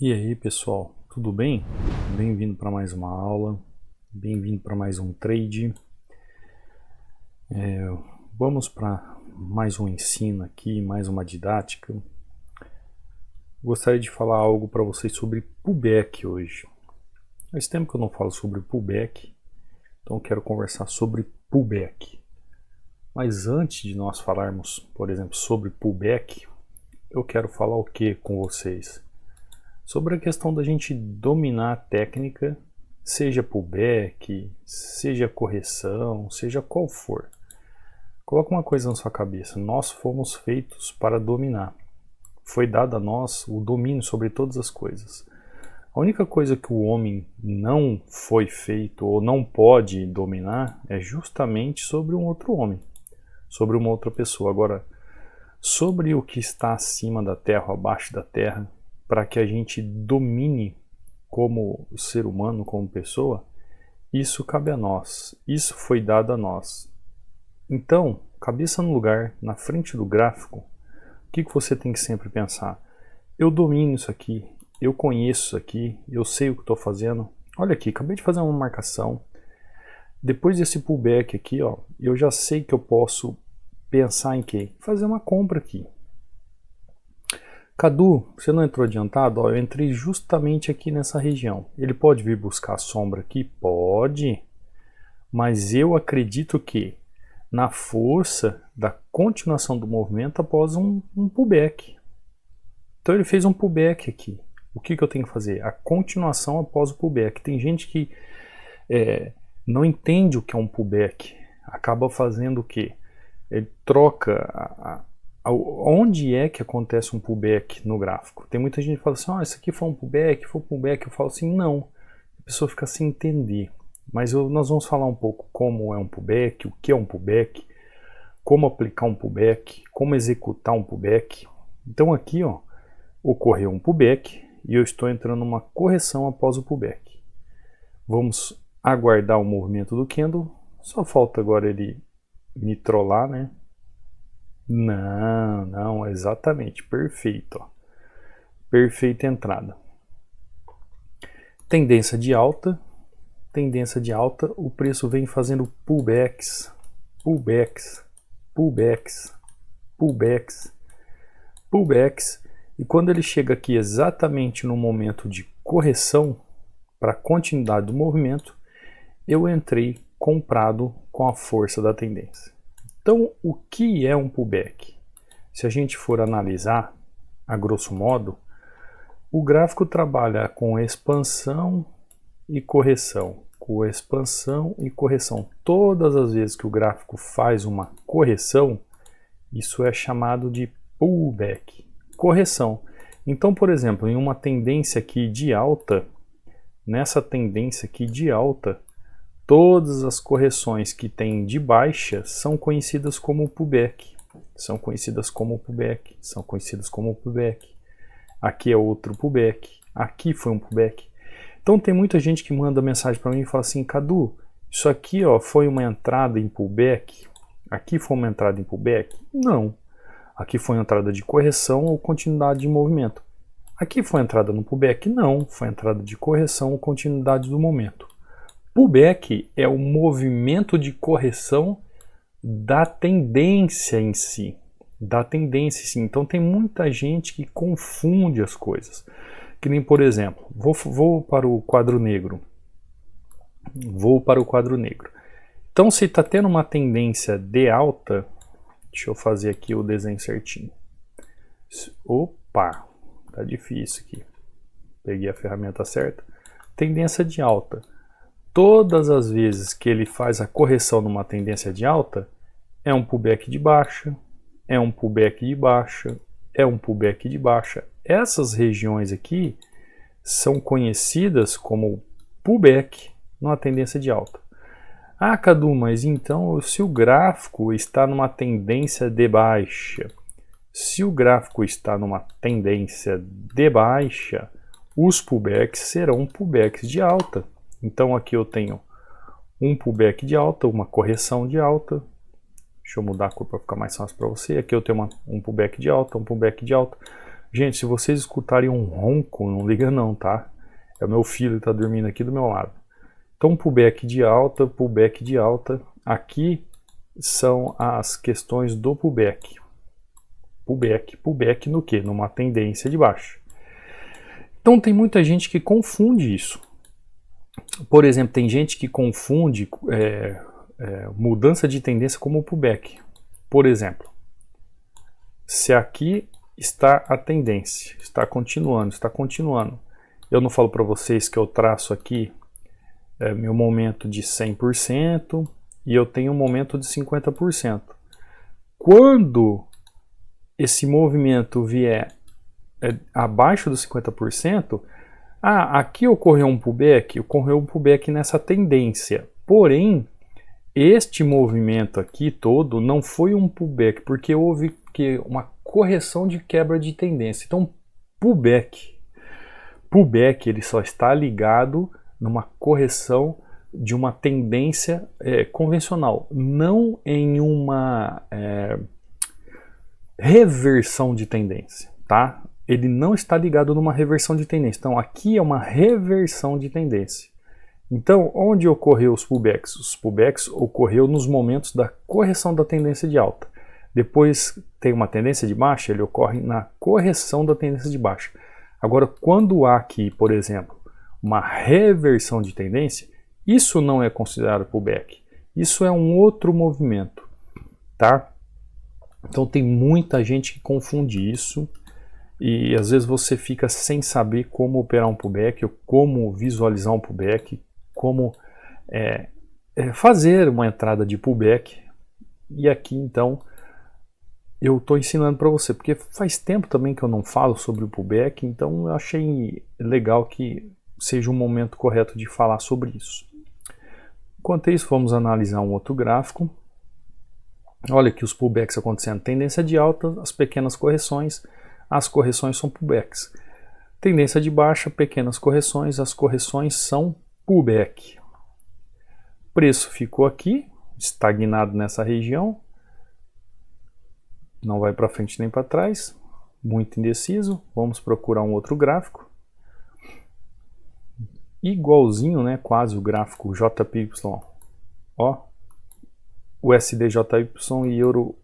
E aí pessoal, tudo bem? Bem-vindo para mais uma aula, bem-vindo para mais um trade. Vamos para mais um ensino aqui, mais uma didática. Gostaria de falar algo para vocês sobre pullback hoje. Faz tempo que eu não falo sobre pullback, então eu quero conversar sobre pullback. Mas antes de nós falarmos, por exemplo, sobre pullback, eu quero falar o que com vocês? Sobre a questão da gente dominar a técnica, seja pullback, seja correção, seja qual for. Coloca uma coisa na sua cabeça, nós fomos feitos para dominar. Foi dado a nós o domínio sobre todas as coisas. A única coisa que o homem não foi feito ou não pode dominar é justamente sobre um outro homem, sobre uma outra pessoa. Agora, sobre o que está acima da terra ou abaixo da terra, para que a gente domine como ser humano, como pessoa, isso cabe a nós, isso foi dado a nós. Então, cabeça no lugar, na frente do gráfico, o que você tem que sempre pensar? Eu domino isso aqui, eu conheço isso aqui, eu sei o que estou fazendo. Olha aqui, acabei de fazer uma marcação. Depois desse pullback aqui, ó, eu já sei que eu posso pensar em quê? Fazer uma compra aqui. Cadu, você não entrou adiantado? Ó, eu entrei justamente aqui nessa região. Ele pode vir buscar a sombra aqui? Pode. Mas eu acredito que na força da continuação do movimento após um pullback. Então ele fez um pullback aqui. O que eu tenho que fazer? A continuação após o pullback. Tem gente que não entende o que é um pullback. Acaba fazendo o quê? Ele troca onde é que acontece um pullback no gráfico? Tem muita gente que fala assim, isso aqui foi um pullback, foi um pullback. Eu falo assim, não. A pessoa fica sem entender. Mas nós vamos falar um pouco como é um pullback, o que é um pullback, como aplicar um pullback, como executar um pullback. Então aqui, ó, ocorreu um pullback e eu estou entrando numa correção após o pullback. Vamos aguardar o movimento do candle. Só falta agora ele me trollar, né? Não, exatamente, perfeito, ó. Perfeita entrada. Tendência de alta, o preço vem fazendo pullbacks, e quando ele chega aqui exatamente no momento de correção para a continuidade do movimento, eu entrei comprado com a força da tendência. Então, o que é um pullback? Se a gente for analisar, a grosso modo, o gráfico trabalha com expansão e correção, Todas as vezes que o gráfico faz uma correção, isso é chamado de pullback, correção. Então, por exemplo, em uma tendência aqui de alta, nessa tendência aqui de alta, todas as correções que tem de baixa são conhecidas como pullback. Aqui é outro pullback. Aqui foi um pullback. Então tem muita gente que manda mensagem para mim e fala assim, Cadu, isso aqui ó, foi uma entrada em pullback? Aqui foi uma entrada em pullback? Não. Aqui foi uma entrada de correção ou continuidade de movimento. Aqui foi entrada no pullback? Não. Foi entrada de correção ou continuidade do momento. Pullback é o movimento de correção da tendência em si. Então tem muita gente que confunde as coisas. Que nem, por exemplo, vou para o quadro negro. Então se está tendo uma tendência de alta, deixa eu fazer aqui o desenho certinho. Opa, tá difícil aqui. Peguei a ferramenta certa. Tendência de alta. Todas as vezes que ele faz a correção numa tendência de alta, é um pullback de baixa, é um pullback de baixa, é um pullback de baixa. Essas regiões aqui são conhecidas como pullback numa tendência de alta. Ah, Cadu, mas então se o gráfico está numa tendência de baixa, os pullbacks serão pullbacks de alta. Então aqui eu tenho um pullback de alta, uma correção de alta. Deixa eu mudar a cor para ficar mais fácil para você. Aqui eu tenho um pullback de alta, Gente, se vocês escutarem um ronco, não liga não, tá? É o meu filho que tá dormindo aqui do meu lado. Então, pullback de alta, pullback de alta. Aqui são as questões do pullback. Pullback no quê? Numa tendência de baixa. Então, tem muita gente que confunde isso. Por exemplo, tem gente que confunde mudança de tendência como pullback. Por exemplo, se aqui está a tendência, está continuando. Eu não falo para vocês que eu traço aqui meu momento de 100% e eu tenho um momento de 50%. Quando esse movimento vier abaixo dos 50%, aqui ocorreu um pullback nessa tendência. Porém, este movimento aqui todo não foi um pullback, porque houve uma correção de quebra de tendência. Então, pullback ele só está ligado numa correção de uma tendência convencional, não em uma reversão de tendência, tá? Ele não está ligado numa reversão de tendência. Então, aqui é uma reversão de tendência. Então, onde ocorreu os pullbacks? Os pullbacks ocorreu nos momentos da correção da tendência de alta. Depois tem uma tendência de baixa, ele ocorre na correção da tendência de baixa. Agora, quando há aqui, por exemplo, uma reversão de tendência, isso não é considerado pullback. Isso é um outro movimento, tá? Então tem muita gente que confunde isso e às vezes você fica sem saber como operar um pullback, ou como visualizar um pullback, como fazer uma entrada de pullback. E aqui então eu estou ensinando para você, porque faz tempo também que eu não falo sobre o pullback, então eu achei legal que seja um momento correto de falar sobre isso. Enquanto isso, vamos analisar um outro gráfico. Olha aqui os pullbacks acontecendo. Tendência de alta, as pequenas correções. As correções são pullbacks. Tendência de baixa, pequenas correções. As correções são pullback. Preço ficou aqui, estagnado nessa região. Não vai para frente nem para trás. Muito indeciso. Vamos procurar um outro gráfico. Igualzinho, né? Quase o gráfico JPY. Ó. O SDJY e Euro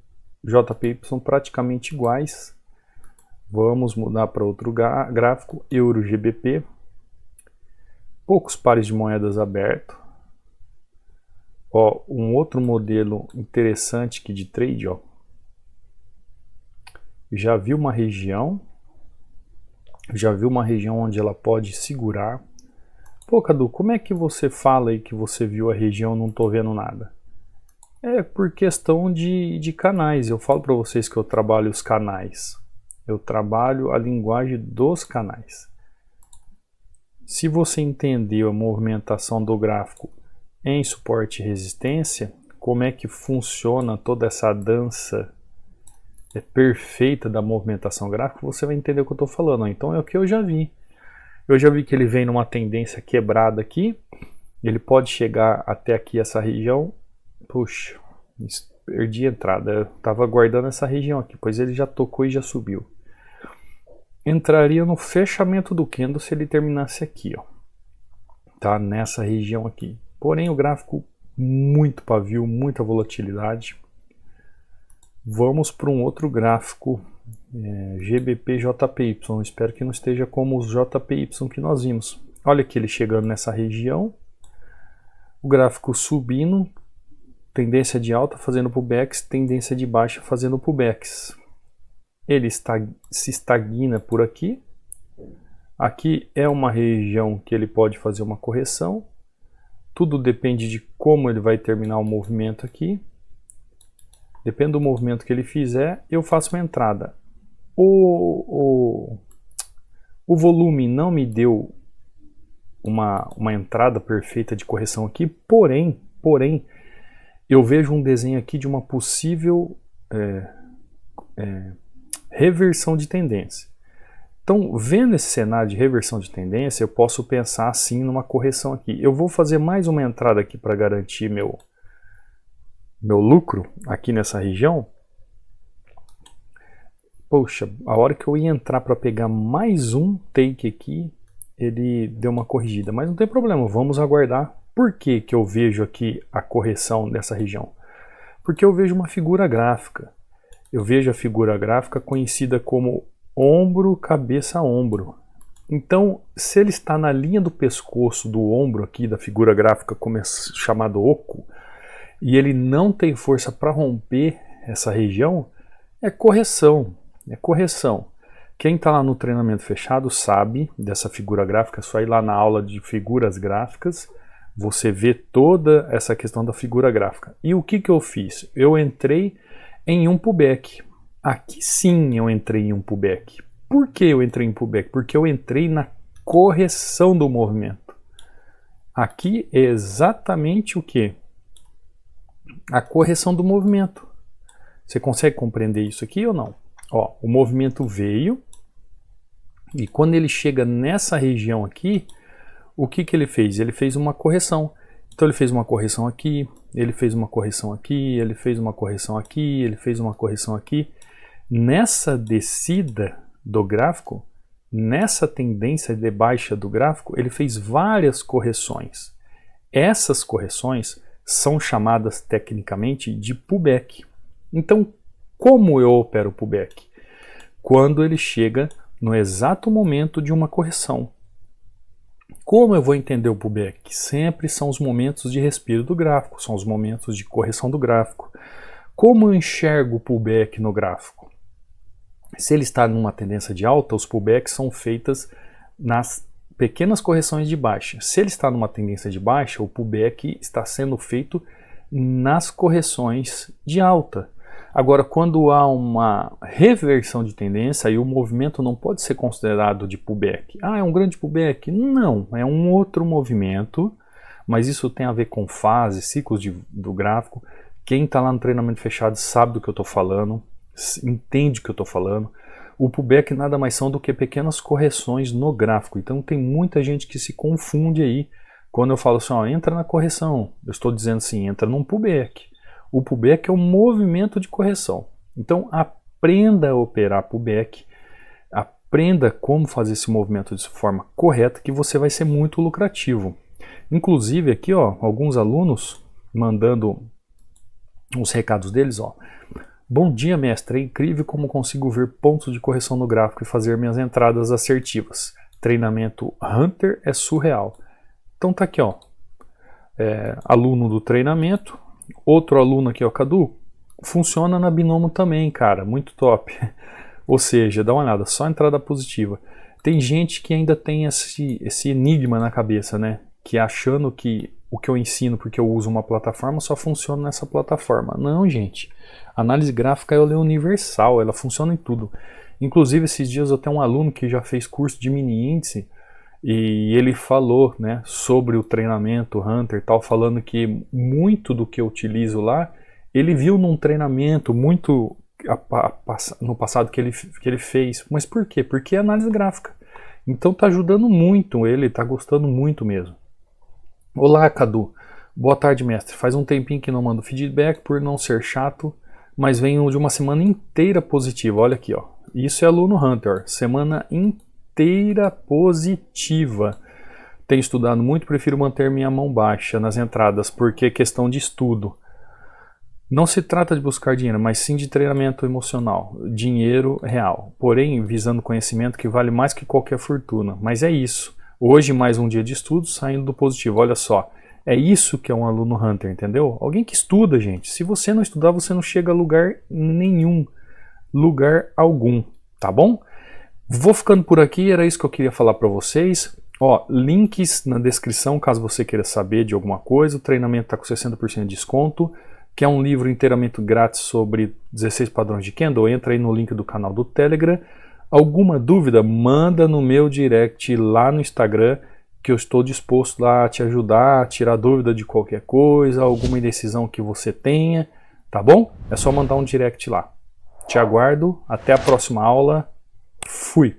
JPY praticamente iguais. Vamos mudar para outro gráfico, Euro GBP. Poucos pares de moedas abertos. Ó, um outro modelo interessante aqui de trade, ó. Já viu uma região onde ela pode segurar. Pô, Cadu, como é que você fala aí que você viu a região e não tô vendo nada? É por questão de canais. Eu falo para vocês que eu trabalho os canais. Eu trabalho a linguagem dos canais. Se você entender a movimentação do gráfico em suporte e resistência, como é que funciona toda essa dança perfeita da movimentação gráfica, você vai entender o que eu estou falando. Então é o que eu já vi. Eu já vi que ele vem numa tendência quebrada aqui. Ele pode chegar até aqui essa região. Puxa, perdi a entrada. Eu estava aguardando essa região aqui, pois ele já tocou e já subiu. Entraria no fechamento do candle se ele terminasse aqui, ó. Tá nessa região aqui. Porém o gráfico muito pavio, muita volatilidade. Vamos para um outro gráfico, GBP JPY. Espero que não esteja como os JPY que nós vimos. Olha aqui ele chegando nessa região. O gráfico subindo. Tendência de alta fazendo pullbacks, tendência de baixa fazendo pullbacks. Ele se estagna por aqui. Aqui é uma região que ele pode fazer uma correção. Tudo depende de como ele vai terminar o movimento aqui. Depende do movimento que ele fizer, eu faço uma entrada. O volume não me deu uma entrada perfeita de correção aqui, porém, eu vejo um desenho aqui de uma possível reversão de tendência. Então, vendo esse cenário de reversão de tendência, eu posso pensar assim numa correção aqui. Eu vou fazer mais uma entrada aqui para garantir meu lucro aqui nessa região. Poxa, a hora que eu ia entrar para pegar mais um take aqui, ele deu uma corrigida, mas não tem problema, vamos aguardar. Por que que eu vejo aqui a correção dessa região? Porque eu vejo uma figura gráfica. Eu vejo a figura gráfica conhecida como ombro, cabeça, ombro. Então, se ele está na linha do pescoço do ombro aqui da figura gráfica, como é chamado oco, e ele não tem força para romper essa região, é correção. É correção. Quem está lá no treinamento fechado sabe dessa figura gráfica, é só ir lá na aula de figuras gráficas, você vê toda essa questão da figura gráfica. E o que eu fiz? Eu entrei em um pullback. Aqui sim eu entrei em um pullback. Por que eu entrei em pullback? Porque eu entrei na correção do movimento. Aqui é exatamente o que? A correção do movimento. Você consegue compreender isso aqui ou não? Ó, o movimento veio e quando ele chega nessa região aqui, o que ele fez? Ele fez uma correção. Então ele fez uma correção aqui, ele fez uma correção aqui, ele fez uma correção aqui, ele fez uma correção aqui. Nessa descida do gráfico, nessa tendência de baixa do gráfico, ele fez várias correções. Essas correções são chamadas tecnicamente de pullback. Então, como eu opero o pullback? Quando ele chega no exato momento de uma correção. Como eu vou entender o pullback? Sempre são os momentos de respiro do gráfico, são os momentos de correção do gráfico. Como eu enxergo o pullback no gráfico? Se ele está numa tendência de alta, os pullbacks são feitas nas pequenas correções de baixa. Se ele está numa tendência de baixa, o pullback está sendo feito nas correções de alta. Agora, quando há uma reversão de tendência, aí o movimento não pode ser considerado de pullback. Ah, é um grande pullback? Não, é um outro movimento, mas isso tem a ver com fases, ciclos do gráfico. Quem está lá no treinamento fechado sabe do que eu estou falando, entende o que eu estou falando. O pullback nada mais são do que pequenas correções no gráfico. Então tem muita gente que se confunde aí. Quando eu falo assim, ó, entra na correção, eu estou dizendo assim, entra num pullback. O pullback é um movimento de correção. Então aprenda a operar pullback, aprenda como fazer esse movimento de forma correta, que você vai ser muito lucrativo. Inclusive aqui, ó, alguns alunos mandando os recados deles, ó. Bom dia, mestre, é incrível como consigo ver pontos de correção no gráfico e fazer minhas entradas assertivas. Treinamento Hunter é surreal. Então tá aqui, ó, aluno do treinamento. Outro aluno aqui, ó, Cadu, funciona na Binomo também, cara, muito top. Ou seja, dá uma olhada, só entrada positiva. Tem gente que ainda tem esse enigma na cabeça, né? Que achando que o que eu ensino porque eu uso uma plataforma só funciona nessa plataforma. Não, gente. A análise gráfica ela é universal, ela funciona em tudo. Inclusive, esses dias eu tenho um aluno que já fez curso de mini índice e ele falou, né, sobre o treinamento Hunter, tal, falando que muito do que eu utilizo lá, ele viu num treinamento muito no passado que ele fez. Mas por quê? Porque é análise gráfica. Então tá ajudando muito ele, tá gostando muito mesmo. Olá, Cadu. Boa tarde, mestre. Faz um tempinho que não mando feedback por não ser chato, mas venho de uma semana inteira positiva. Olha aqui, ó. Isso é aluno Hunter. Semana inteira positiva. Tenho estudado muito, prefiro manter minha mão baixa nas entradas, porque é questão de estudo. Não se trata de buscar dinheiro, mas sim de treinamento emocional, dinheiro real. Porém, visando conhecimento que vale mais que qualquer fortuna. Mas é isso. Hoje, mais um dia de estudo, saindo do positivo. Olha só, é isso que é um aluno Hunter, entendeu? Alguém que estuda, gente. Se você não estudar, você não chega a lugar nenhum. Lugar algum, tá bom? Vou ficando por aqui, era isso que eu queria falar para vocês. Ó, links na descrição, caso você queira saber de alguma coisa. O treinamento está com 60% de desconto. Quer um livro inteiramente grátis sobre 16 padrões de Candle? Entra aí no link do canal do Telegram. Alguma dúvida? Manda no meu direct lá no Instagram, que eu estou disposto lá a te ajudar, a tirar dúvida de qualquer coisa, alguma indecisão que você tenha, tá bom? É só mandar um direct lá. Te aguardo, até a próxima aula. Fui!